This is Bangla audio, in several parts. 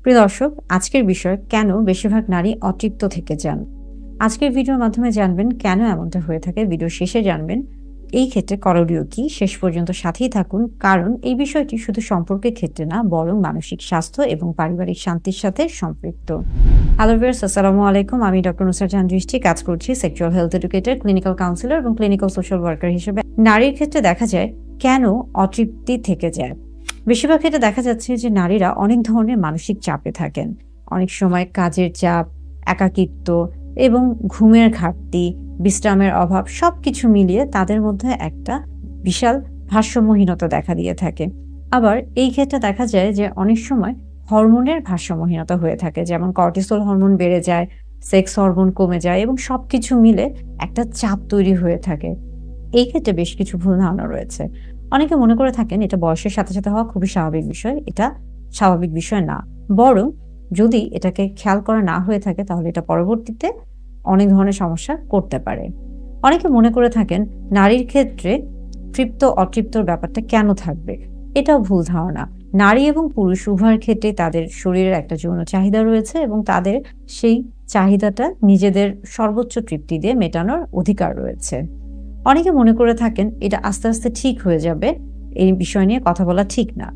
প্রিয় দর্শক, আজকের বিষয় কেন বেশিরভাগ নারী অতৃপ্ত থেকে যান। আজকের ভিডিওর মাধ্যমে জানবেন কেন এমনটা হয়ে থাকে। ভিডিও শেষে জানবেন এই ক্ষেত্রে করণীয় কি। শেষ পর্যন্ত সাথেই থাকুন, কারণ এই বিষয়টি শুধু সম্পর্কের ক্ষেত্রে না, বরং মানসিক স্বাস্থ্য এবং পারিবারিক শান্তির সাথে সম্পৃক্ত। হ্যালো ভিউয়ার্স, আসসালামু আলাইকুম। আমি ডক্টর নুসরাত জাহান দৃষ্টি, কাজ করছি sexual health educator, clinical councillor এবং ক্লিনিক্যাল সোশ্যাল ওয়ার্কার হিসেবে। নারীর ক্ষেত্রে দেখা যায় কেন অতৃপ্তি থেকে যায়। বেশিরভাগ ক্ষেত্রে দেখা যাচ্ছে যে নারীরা অনেক ধরনের মানসিক চাপে থাকেন। অনেক সময় কাজের চাপ, একাকিত্ব এবং ঘুমের ঘাটতি, বিশ্রামের অভাব সবকিছু মিলিয়ে তাদের মধ্যে একটা বিশাল ভারসাম্যহীনতা দেখা দিয়ে থাকে। আবার এই ক্ষেত্রে দেখা যায় যে অনেক সময় হরমোনের ভারসাম্যহীনতা হয়ে থাকে, যেমন কর্টিসল হরমোন বেড়ে যায়, সেক্স হরমোন কমে যায় এবং সবকিছু মিলে একটা চাপ তৈরি হয়ে থাকে। এই ক্ষেত্রে বেশ কিছু ভুল ধারণা রয়েছে। অনেকে মনে করে থাকেন এটা বয়সের সাথে সাথে হওয়া খুবই স্বাভাবিক বিষয়। এটা স্বাভাবিক বিষয় না। বরং যদি এটাকে খেয়াল করা না হয়ে থাকে তাহলে এটা পরবর্তীতে অনেক ধরনের সমস্যা করতে পারে। অনেকে মনে করে থাকেন নারীর ক্ষেত্রে তৃপ্ত অতৃপ্তর ব্যাপারটা কেন থাকবে? এটাও ভুল ধারণা। নারী এবং পুরুষ উভয়ের ক্ষেত্রেই তাদের শরীরের একটা যৌন চাহিদা রয়েছে এবং তাদের সেই চাহিদাটা নিজেদের সর্বোচ্চ তৃপ্তি দিয়ে মেটানোর অধিকার রয়েছে। অনেকে মনে করে থাকেন এটা আস্তে আস্তে ঠিক হয়ে যাবে, এই বিষয় নিয়ে কথা বলা ঠিক না।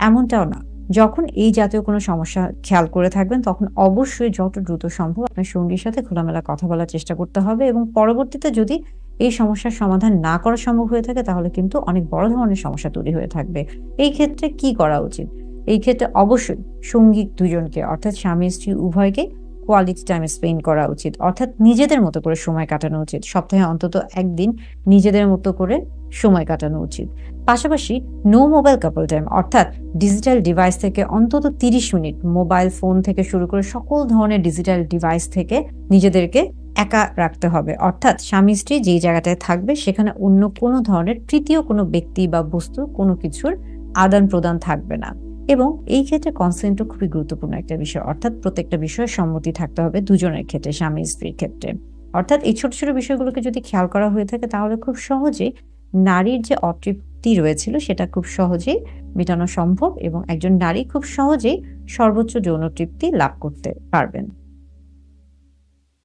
এমনটাও না। যখন এই জাতীয় কোনো সমস্যা খেয়াল করে থাকবেন তখন অবশ্যই যত দ্রুত সম্ভব আপনার সঙ্গীর সাথে খোলামেলা কথা বলার চেষ্টা করতে হবে এবং পরবর্তীতে যদি এই সমস্যার সমাধান না করা সম্ভব হয়ে থাকে তাহলে কিন্তু অনেক বড় ধরনের সমস্যা তৈরি হয়ে থাকবে। এই ক্ষেত্রে কি করা উচিত? এই ক্ষেত্রে অবশ্যই সঙ্গী দুজনকে, অর্থাৎ স্বামী স্ত্রী উভয়কে কোয়ালিটি টাইম স্পেন্ড করা উচিত, অর্থাৎ নিজেদের মতো করে সময় কাটানো উচিত। সপ্তাহে অন্তত একদিন নিজেদের মতো করে সময় কাটানো উচিত। পাশাপাশি নো মোবাইল কাপল টাইম, অর্থাৎ ডিজিটাল ডিভাইস থেকে অন্তত 30 মিনিট, মোবাইল ফোন থেকে শুরু করে সকল ধরনের ডিজিটাল ডিভাইস থেকে নিজেদেরকে একা রাখতে হবে। অর্থাৎ স্বামী স্ত্রী যেই জায়গাটায় থাকবে সেখানে অন্য কোনো ধরনের তৃতীয় কোনো ব্যক্তি বা বস্তু কোনো কিছুর আদান প্রদান থাকবে না। এবং এই ক্ষেত্রে কনসেন্টও খুবই গুরুত্বপূর্ণ একটা বিষয়, অর্থাৎ প্রত্যেকটা বিষয়ে সম্মতি থাকতে হবে দুজনের ক্ষেত্রে, স্বামী স্ত্রীর ক্ষেত্রে। অর্থাৎ এই ছোট ছোট বিষয়গুলোকে যদি খেয়াল করা হয়ে থাকে তাহলে খুব সহজেই নারীর যে অতৃপ্তি রয়েছিল সেটা খুব সহজেই মেটানো সম্ভব এবং একজন নারী খুব সহজেই সর্বোচ্চ যৌন তৃপ্তি লাভ করতে পারবেন।